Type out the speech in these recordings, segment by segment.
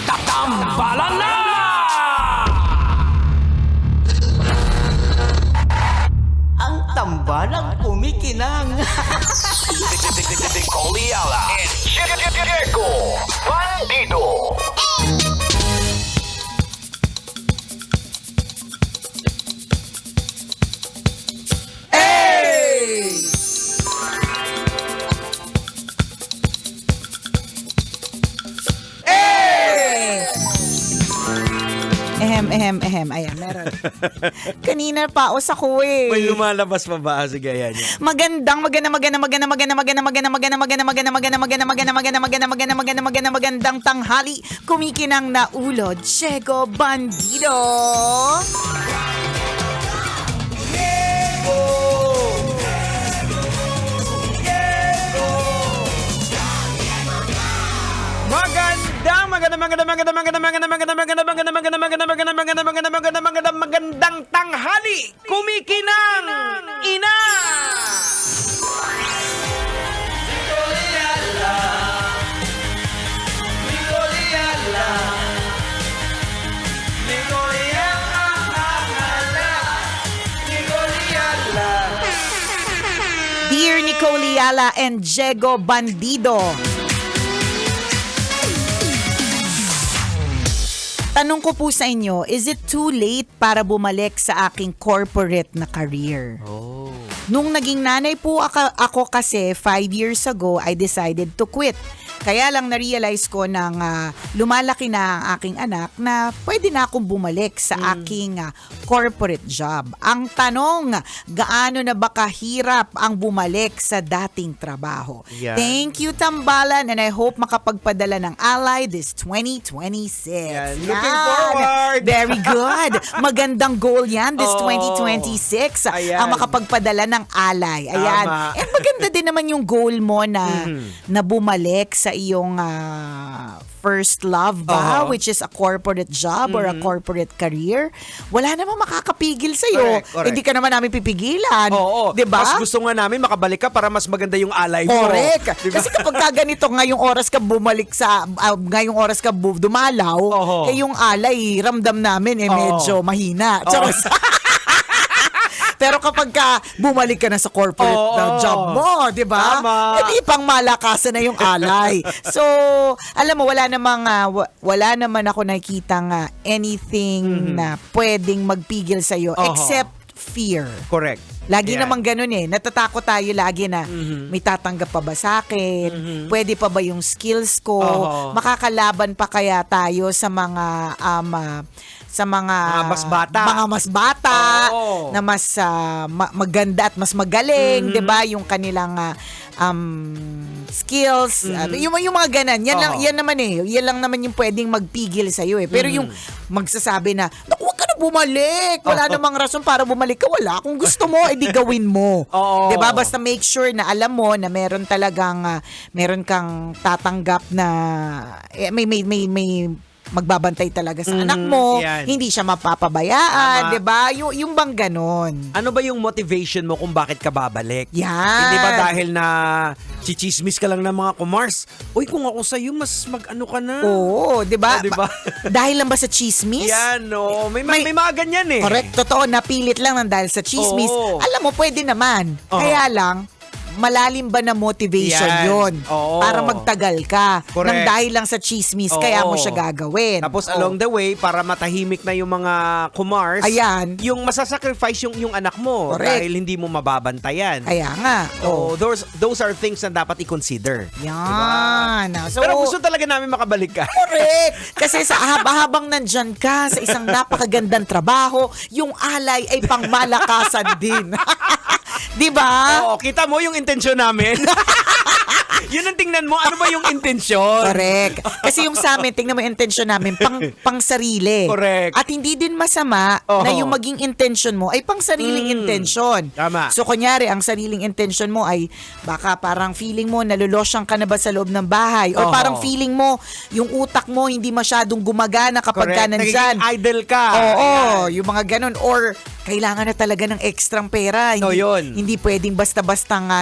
Tambalan na! Ang tambalang kumikinang. Coliala and Diego Bandido. Ayan, meron. Kanina paos ako eh. May lumalabas pa ba? Sige, ayan yan. Magandang tanghali. Kumikinang na ulo, Diego Bandido. Magandang tanghali. Kumikinang ina. Dear Nicole Yala and Diego Bandido. Tanong ko po sa inyo, is it too late para bumalik sa aking corporate na career? Oh. Nung naging nanay po ako kasi 5 years ago, I decided to quit. Kaya lang na-realize ko nang lumalaki na ang aking anak na pwede na akong bumalik sa aking corporate job. Ang tanong, gaano na ba kahirap ang bumalik sa dating trabaho? Yeah. Thank you, Tambalan, and I hope makapagpadala ng ally this 2026. Yeah, looking forward. Very good. Magandang goal yan this Oh. 2026. Ayan. Ang makapagpadala ng ally. Ayan. Tama. Eh maganda din naman yung goal mo na na bumalik sa iyong first love ba, which is a corporate job or a corporate career. Wala namang makakapigil sa iyo. Correct. Hindi ka naman namin pipigilan. Oo. 'Di ba? Mas gusto nga namin makabalik ka para mas maganda yung alay mo. Correct. Diba? Kasi kapag ganito ngayong oras ka bumalik sa ngayong oras ka dumalaw, Oo. eh yung alay ramdam namin medyo mahina. Charos. Pero kapag bumalik ka na sa corporate na job mo, di ba? Tama. Edi pang malakasan na yung alay. So, alam mo, wala naman ako nakikitang anything na pwedeng magpigil sa'yo except fear. Correct. Lagi Yeah. naman ganun eh. Natatakot tayo lagi na may tatanggap pa ba sa akin? Pwede pa ba yung skills ko? Oo. Makakalaban pa kaya tayo sa mga mas bata. Mga mas bata Oo. na mas maganda at mas magaling, 'di ba? Yung kanilang skills, yung mga ganan. Yan naman eh. Yan lang naman yung pwedeng magpigil sa iyo eh. Pero yung magsasabi na, "Naku, wag ka na bumalik. Wala namang rason para bumalik ka." Wala. Kung gusto mo, edi gawin mo. Oo. 'Di ba? Basta make sure na alam mo na meron kang tatanggap na may magbabantay talaga sa anak mo. Yan. Hindi siya mapapabayaan, Tama. 'di ba? Yung bang ganon. Ano ba yung motivation mo kung bakit ka babalik? Yan. Hindi ba dahil na chichismis ka lang ng mga kumars? Uy, kung ako sa'yo, mas mag-ano ka na. Oo, 'di ba? Oh, 'di ba? Dahil lang ba sa chismis? Yan, no. May mga ganyan eh. Correct, totoo, napilit lang ng dahil sa chismis. Oo. Alam mo, pwede naman. Oo. Kaya lang, malalim ba na motivation Yan. yon Oo. para magtagal ka Correct. nang dahil lang sa chismis, kaya mo Oo. siya gagawin. Tapos Oo. along the way, para matahimik na yung mga kumars, Ayan. yung masasacrifice yung anak mo Correct. dahil hindi mo mababantayan. Kaya nga. So, those are things na dapat i-consider. Yan. So, Pero gusto talaga namin makabalik ka. correct. Kasi sa habang nandyan ka sa isang napakagandang trabaho, yung alay ay pangmalakasan din. Di ba? Oo, kita mo yung intensyon namin. Yun ang tingnan mo, ano ba yung intensyon? Correct. Kasi yung sa amin, tingnan mo yung intention namin, pang sarili. Correct. At hindi din masama na Oo. yung maging intention mo ay pang sariling intention. Tama. So, kunyari, ang sariling intention mo ay baka parang feeling mo, nalulosyang ka na ba sa loob ng bahay? Or Oo. parang feeling mo, yung utak mo hindi masyadong gumagana kapag ka nandyan. Nagiging idle ka. Oo, Ayan. yung mga ganun. Or kailangan na talaga ng ekstrang pera. So, yun. Yun. Hindi pwedeng basta-basta nga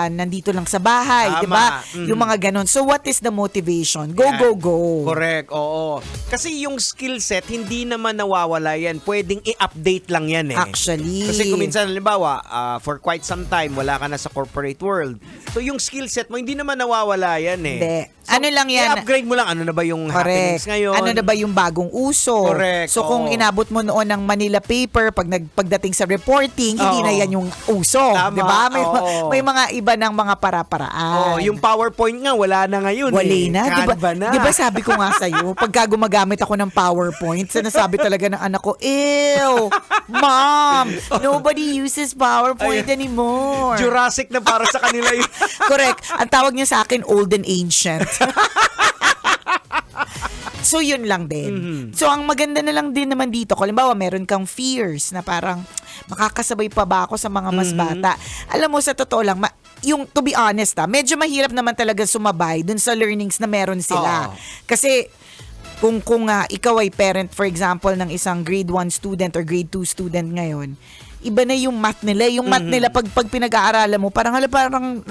nandito lang sa bahay, Tama. 'di ba? Mhm. Yung mga ganon. So what is the motivation? Go, Yan. go, go. Correct, oo. Kasi yung skill set, hindi naman nawawala yan. Pwedeng i-update lang yan eh. Actually. Kasi kung minsan, halimbawa, for quite some time, wala ka na sa corporate world. So yung skill set mo, hindi naman nawawala yan eh. Hindi. So, Ano lang yan? I-upgrade mo lang. Ano na ba yung happenings Correct. ngayon? Ano na ba yung bagong uso? Correct, So kung oo. inabot mo noon ng Manila paper pagdating sa reporting, hindi Oo. na yan yung uso, Tama, 'di ba? oo. May mga iba ng mga para-paraan. Oh, yung PowerPoint nga, wala na ngayon Wala eh. na. Canva na. Di ba sabi ko nga sa'yo, pagka gumagamit ako ng PowerPoint, sinasabi talaga ng anak ko, ew, mom, nobody uses PowerPoint anymore. Jurassic na para sa kanila yun. Correct. Ang tawag niya sa akin, old and ancient. So, yun lang din. So, ang maganda na lang din naman dito, kung halimbawa, meron kang fears na parang, makakasabay pa ba ako sa mga mas bata? Alam mo, sa totoo lang, yung, to be honest medyo mahirap naman talaga sumabay dun sa learnings na meron sila. Oo. Kasi, kung ikaw ay parent, for example, ng isang grade 1 student or grade 2 student ngayon, iba na yung math nila. Yung math nila, pag pinag-aaralan mo, parang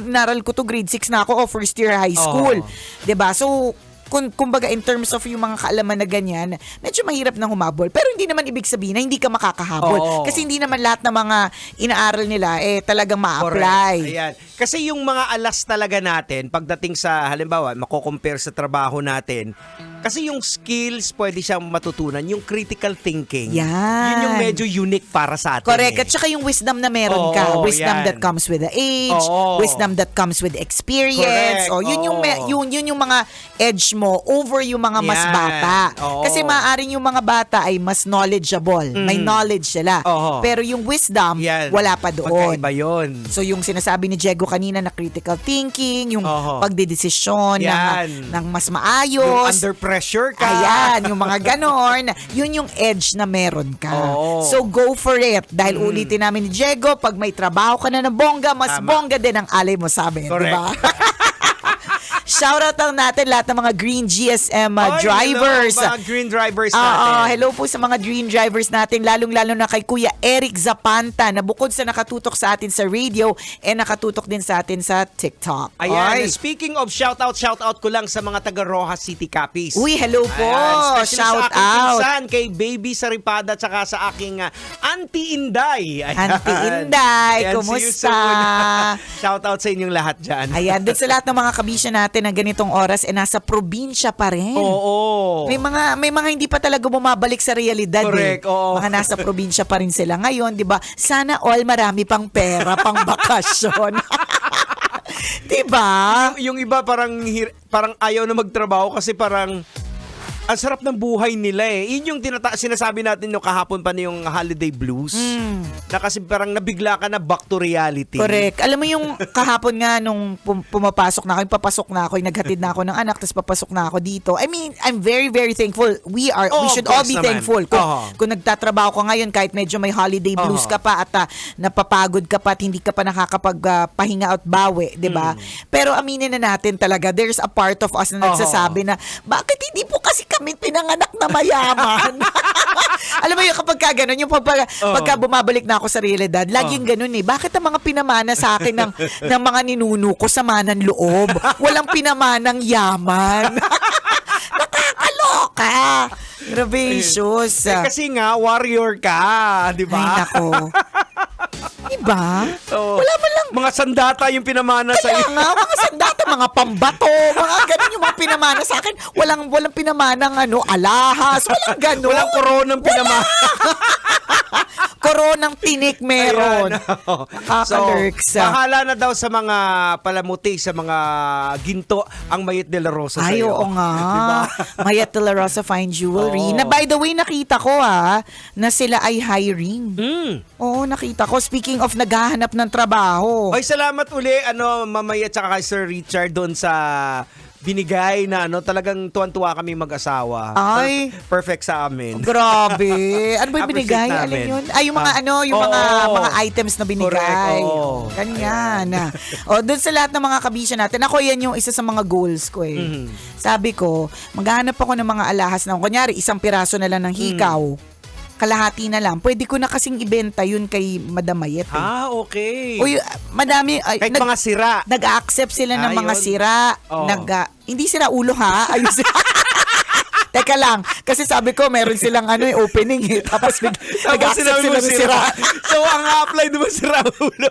naral ko to grade 6 na ako o first year high school. Oo. 'Di ba? So, kumbaga in terms of yung mga kaalaman na ganyan, medyo mahirap nang humabol. Pero hindi naman ibig sabihin na hindi ka makakahabol. Oo. Kasi hindi naman lahat ng mga inaaral nila talagang ma-apply. Correct. Ayan. Kasi yung mga alas talaga natin, pagdating sa, halimbawa, mako-compare sa trabaho natin, kasi yung skills, pwede siyang matutunan. Yung critical thinking. Yan. Yun yung medyo unique para sa atin. Correct. Eh. At saka yung wisdom na meron ka. Oo, Wisdom yan. that comes with the age. Oo. Wisdom that comes with experience. Correct. Yun yung, Oo. yun yung mga edge mo over yung mga mas Yan. bata. Oo. Kasi maaaring yung mga bata ay mas knowledgeable. May knowledge sila. Oo. Pero yung wisdom, Yan. wala pa doon. Magkaiba yun. So yung sinasabi ni Diego kanina na critical thinking, yung Oo. pagdedesisyon Yan. ng mas Yung maayos. under pressure ka. Ayan, yung mga ganon. Yun yung edge na meron ka. Oo. So go for it. Dahil ulitin namin ni Diego, pag may trabaho ka na ng bongga, mas Tama. bongga din ang alay mo sa amin. Correct. Diba? Shoutout lang natin lahat ng mga green GSM Oy, drivers. hello, mga green drivers Oo, natin. hello po sa mga green drivers natin, lalong-lalo na kay Kuya Eric Zapanta na bukod sa nakatutok sa atin sa radio, nakatutok din sa atin sa TikTok. Ayan, Oy. speaking of shoutout ko lang sa mga taga Rojas City Capiz. Uy, hello po. Ayan, especially Shout sa aking out. pinsan, kay Baby Saripada, tsaka sa aking Auntie Inday. Ayan. Auntie Inday, Ayan, kumusta? see you soon. Shoutout sa inyong lahat dyan. Ayan, dun sa lahat ng mga kabisya natin na ganitong oras, nasa probinsya pa rin. Oo. May mga hindi pa talaga bumabalik sa realidad. Correct, oo. Mga nasa probinsya pa rin sila ngayon, 'di ba? Sana all marami pang pera, pang bakasyon. 'Di ba? Yung iba parang ayaw na magtrabaho kasi parang ang sarap ng buhay nila eh. Yun yung sinasabi natin yung kahapon pa na yung holiday blues. Na kasi parang nabigla ka na back to reality. Correct. Alam mo yung kahapon nga nung pumapasok na ako, papasok na ako, naghatid na ako ng anak, tapos papasok na ako dito. I mean, I'm very, very thankful. We should all be thankful. Kung nagtatrabaho ko ngayon, kahit medyo may holiday blues ka pa at napapagod ka pa at hindi ka pa nakakapagpahinga at bawi, di ba? Pero aminin na natin talaga, there's a part of us na nagsasabi na, bakit hindi po kasi kami pinanganak na mayaman? Alam mo yung kapag gano'n, yung pagka bumabalik na ako sa realidad, laging gano'n eh. Bakit ang mga pinamana sa akin ng mga ninuno ko sama ng loob? Walang pinamanang yaman. Nakakaloka. Gracious. Kasi nga, warrior ka, di Ay, ba? nako. Diba? Oo. Wala man lang. Mga sandata yung pinamana sa Kaya iyo. nga, mga sandata, mga pambato, mga ganun yung mga pinamana sa akin. Walang pinamanang alahas, walang ganun. Walang koronang pinamana. Koronang tinik meron. Nakakalurks. Bahala na daw sa mga palamuti, sa mga ginto, ang Mayet de la Rosa Ay, sa'yo. oo nga. Diba? Mayet de la Rosa Fine Jewelry. Oo. Na by the way, nakita ko na sila ay hiring. Oo, nakita ko. Speaking of naghahanap ng trabaho. Ay, salamat uli, mamaya tsaka kay Sir Richard doon sa binigay na talagang tuwan-tuwa kami mag-asawa. Ay. Perfect sa amin. Grabe. Ano ba yung Appreciate binigay? namin. Alin yun? Ay, yung mga yung Oo. mga items na binigay. Correct, oo. Ganyan. Doon sa lahat ng mga kabisya natin, ako yan yung isa sa mga goals ko eh. Sabi ko, maghahanap ako ng mga alahas na, kunyari, isang piraso na lang ng hikaw. kalahati na lang, pwede ko na kasing ibenta yun kay Madam Mayet. Okay. Uy, madami, Kahit mga sira. nag-accept sila ng mga Yun. sira. Oo. Hindi sira ulo ha. Ayun Teka lang, kasi sabi ko meron silang opening Tapos Tapos nag-accept sinabi sila mo ng sira. So, ang apply naman sira ulo.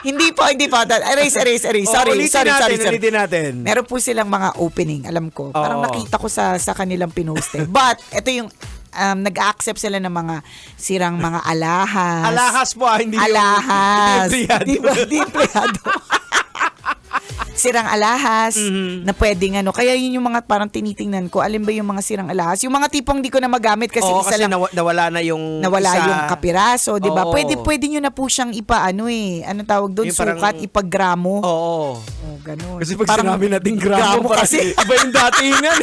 Hindi po. Erase. Sorry. Ulitin natin. Meron po silang mga opening, alam ko. Parang Oo. nakita ko sa kanilang pinost. But, ito yung nag-accept sila ng mga sirang mga alahas. Alahas po, hindi Alahas. Hindi empleyado. Sirang alahas Mhm. na pwedeng Kaya yun yung mga parang tinitingnan ko. Alin ba yung mga sirang alahas? Yung mga tipong di ko na magamit kasi Oo, isa kasi lang nawala na yung nawala isa. yung kapiraso, di ba? Oo. Pwede nyo na po siyang ano tawag doon? Yung parang- Sukat, ipaggramo. Oo. Oh, ganun. Kasi pag Parang sinabi natin gramo, kasi. iba yung datingan.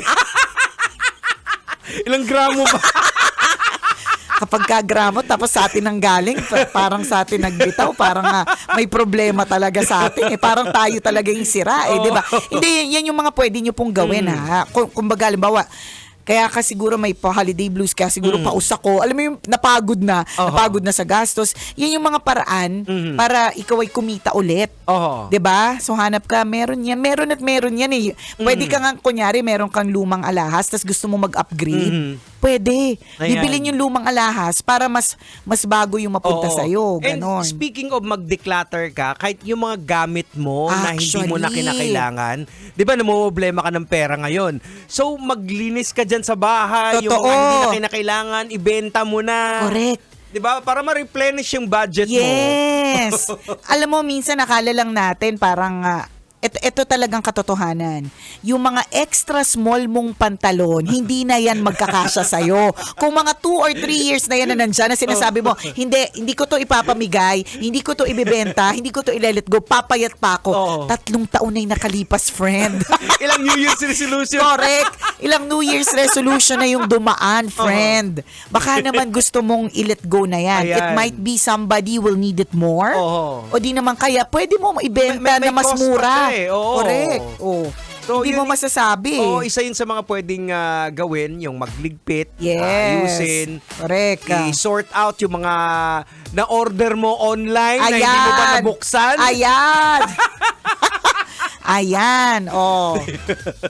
Ilang gramo ba? Kapag kagramo, tapos sa atin ang galing, parang sa atin nagbitaw, parang may problema talaga sa atin. Parang tayo talaga yung sira, di ba? Hindi, yan yung mga pwede nyo pong gawin, ha? Kumbaga, halimbawa, kaya ka siguro may holiday blues, kaya siguro pausa ko. Alam mo yung napagod na sa gastos. Yan yung mga paraan para ikaw ay kumita ulit. Oo. 'Di ba? So hanap ka, meron yan eh. Pwede ka nga kunyari meron kang lumang alahas tapos gusto mo mag-upgrade. Pwede. Ayan. Bibilin yung lumang alahas para mas bago yung mapunta Oo. sa iyo, And ganon. speaking of mag-declutter ka, kahit yung mga gamit mo na hindi mo na Actually. kinakailangan, di ba namumblema ka ng pera ngayon? So maglinis ka dyan sa bahay, yung Totoo. mga hindi na kinakailangan, ibenta mo na. Correct. Di ba? Para ma-replenish yung budget mo. Yes. Alam mo, minsan nakala lang natin parang ito talagang katotohanan. Yung mga extra small mong pantalon, hindi na yan magkakasya sa'yo. Kung mga 2 or 3 years na yan na nandyan, na sinasabi mo, hindi ko to ipapamigay, hindi ko to ibibenta, hindi ko to ilalet go, papayat pa ako. Oo. 3 taon na yung nakalipas, friend. Ilang New Year's resolution. Correct. Ilang New Year's resolution na yung dumaan, friend. Baka naman gusto mong i-let go na yan. Ayan. It might be somebody will need it more. Oo. O di naman kaya, pwede mo ibenta May na mas cost pa mura. siya eh. Oo. Correct. Oh. So, Hindi yun- mo masasabi. Oo, isa yun sa mga pwedeng gawin, yung magligpit, Yes. ayusin, Correct. i-sort out yung mga na-order mo online na hindi mo pa nabuksan. Ayan. Ayan. Oh.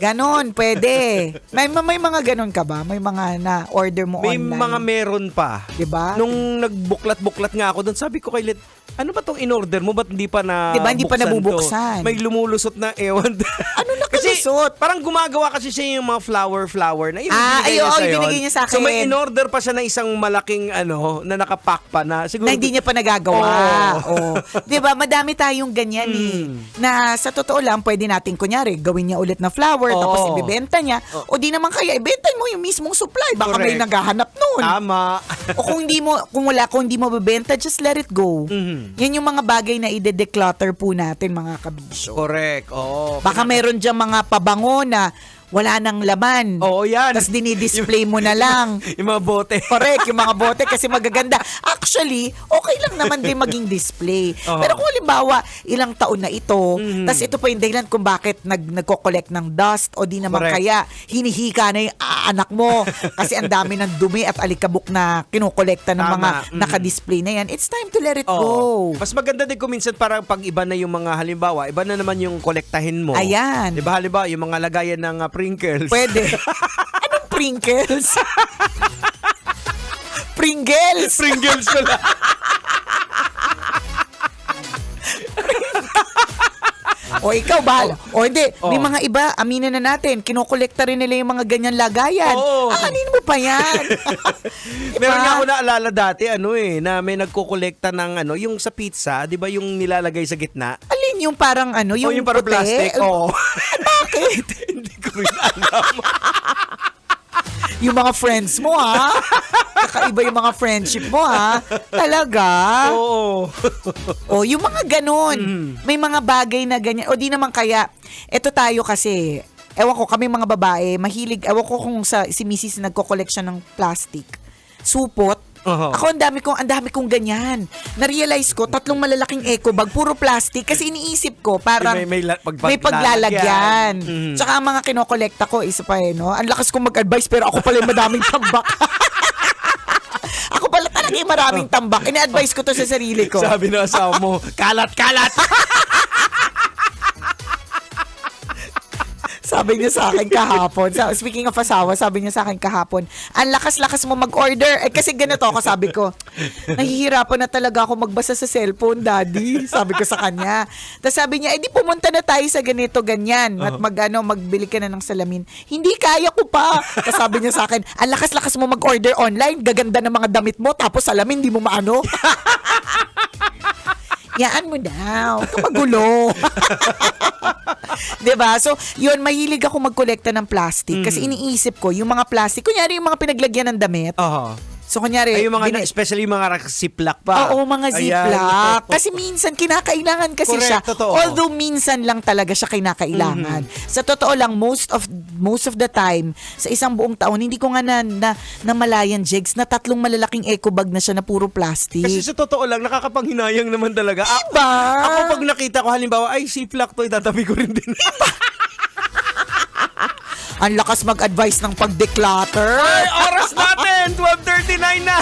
Ganon, pwede. May mga ganon ka ba? May mga na-order mo May online? mga meron pa. Diba? Nung nagbuklat-buklat nga ako doon, sabi ko kay Lit, ano ba tong in-order mo? Ba't hindi pa na Diba, hindi pa buksan nabubuksan? to? May lumulusot na ewan. Ano Kasi nakalusot? parang gumagawa kasi siya yung mga flower na ibinigay niya sa'yo. ibinigay niya sa akin. So may in-order pa siya na isang malaking na nakapack pa na siguro. Na hindi niya pa nagagawa. Oh. 'Di ba? Madami tayong ganyan na sa totoo lang pwede nating kunyari gawin niya ulit na flower tapos ibebenta niya o di naman kaya ibenta mo yung mismong supply baka may Correct. naghahanap noon. Tama. O kung hindi mo bebenta, just let it go. Yan yung mga bagay na ide-declutter po natin mga kabisyo. Correct. Oo. Baka meron diyang mga pabango na wala nang laman. Oo, yan. Tapos dinidisplay mo na lang. Yung mga bote. Correct, yung mga bote kasi magaganda. Actually, okay lang naman din maging display. Oo. Pero kung halimbawa, ilang taon na ito, tas ito pa yung dahilan kung bakit nagko-collect ng dust o di naman Correct. kaya hinihika na yung anak mo kasi ang dami ng dumi at alikabok na kinokolekta ng Tama. mga naka-display na yan. It's time to let it Oo. go. Mas maganda din kung minsan para pag iba na yung mga halimbawa, iba na naman yung kolektahin mo. Ayan. Di ba halimbawa, yung mga lagayan ng Pringles. Pwede. Anong Pringles? Pringles! Pringles pala. O ikaw, bahal. O hindi, may Oh. mga iba, aminin na natin, kinokolekta rin nila yung mga ganyan lagayan. Oo. Aanin mo pa yan. Meron nga ako naalala dati, na may nagkokolekta ng yung sa pizza, di ba yung nilalagay sa gitna? Alin yung parang Yung parang puti? plastic. Oo. Bakit? Hindi ko rin alam. Yung mga friends mo, ha? Kakaiba yung mga friendship mo, ha? Talaga? Oo. O, yung mga ganun. May mga bagay na ganyan. O di naman kaya, eto tayo kasi, ewan ko, kami mga babae, mahilig, ewan ko kung si Mrs. nagko-collection ng plastic. Supot. Uh-huh. Ako, ang dami kong ganyan. Na-realize ko, 3 malalaking eco bag, puro plastic. Kasi iniisip ko, parang May may paglalagyan. Mhm. Tsaka ang mga kinokolekta ko, isa pa no? Ang lakas kong mag-advise, pero ako pala yung madaming tambak. Lagi maraming tambak. Ina-advise ko to sa sarili ko. Sabi ng asawa mo, kalat, kalat! Sabi niya sa akin kahapon, speaking of asawa, sabi niya sa akin kahapon, ang lakas-lakas mo mag-order. Eh kasi ganito ako, sabi ko, nahihirapan na talaga ako magbasa sa cellphone, daddy. Sabi ko sa kanya. Tapos sabi niya, di pumunta na tayo sa ganito, ganyan. At magbili ka na ng salamin. Hindi, kaya ko pa. Tapos sabi niya sa akin, ang lakas-lakas mo mag-order online, gaganda ng mga damit mo, tapos salamin, di mo maano. Yaan mo daw. Ito magulo. Diba? So, yun, mahilig ako magkolekta ng plastic. Kasi iniisip ko, yung mga plastic, kunyari yung mga pinaglagyan ng damit. So, kunyari, Ay, yung mga, especially yung mga ziplock pa. Oo, mga ziplock. Kasi minsan, kinakailangan kasi Correct, siya. totoo. Although minsan lang talaga siya kinakailangan. Sa totoo lang, most of the time, sa isang buong taon, hindi ko nga namalayan, Jegs, na 3 malalaking eco bag na siya na puro plastic. Kasi sa totoo lang, nakakapanghinayang naman talaga. Diba? Ako pag nakita ko, halimbawa, ay, ziplock to, itatabi ko rin din. Ang lakas mag-advise ng pag-declutter. Ay, oras natin! 12:39 na!